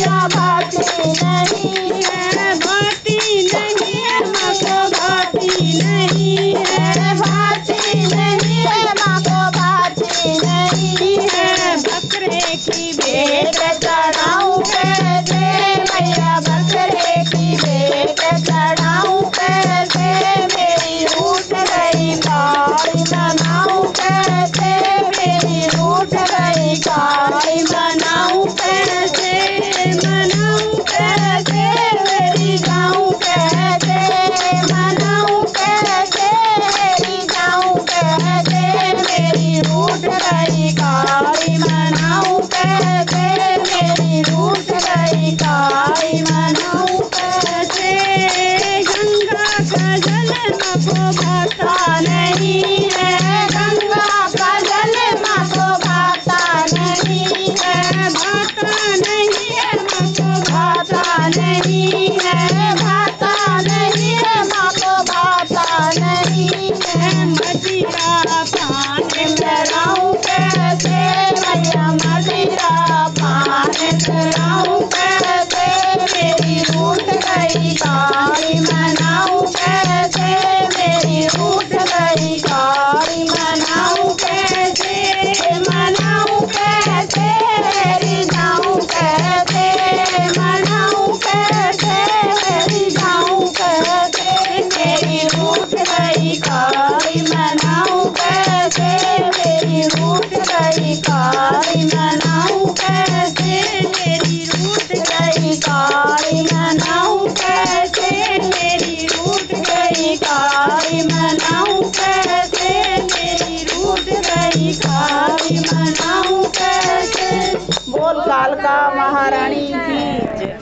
मैया भाती नहीं है, भाती नहीं है माँ को भाती नहीं है, भाती नहीं है माँ को भाती नहीं है। बकरे की भेंट चढ़ाऊं कैसे मैया, बकरे की भेंट चढ़ाऊं कैसे, मेरी रूठ गई काली मनाऊं कैसे, मेरी रूठ गई काली मनाऊं कैसे, मनाऊं कैसे, मेरी जाऊं कैसे, मनाऊं कैसे, मेरी जाऊं कैसे, मेरी रूठ गई काली मनाऊं कैसे, मेरी रूठ गई काली मनाऊं कैसे। गंगा का जल माँ को भाता नहीं है, गंगा का जल माँ को भाता नहीं है, भाता नहीं है माँ को भाता नहीं है, भाता नहीं है माँ को भाता नहीं है। मदिरा पान चढ़ाऊं कैसे मैया, मदिरा पान चढ़ाऊं कैसे, मेरी रूठ गई काली मनाऊं कैसे, मेरी रूठ गई काली मनाऊं कैसे, मनाऊं कैसे, मेरी जाऊं कैसे, मनाऊं कैसे, मेरी जाऊं कैसे, मेरी रूठ गई काली मनाऊं कैसे, मेरी रूठ गई काली मनाऊं कैसे, मेरी रूठ गई काली मनाऊं कैसे, मेरी रूठ गई काली मनाऊं कैसे, मेरी रूठ गई काली मनाऊं कैसे। बोल कालका महारानी की जय।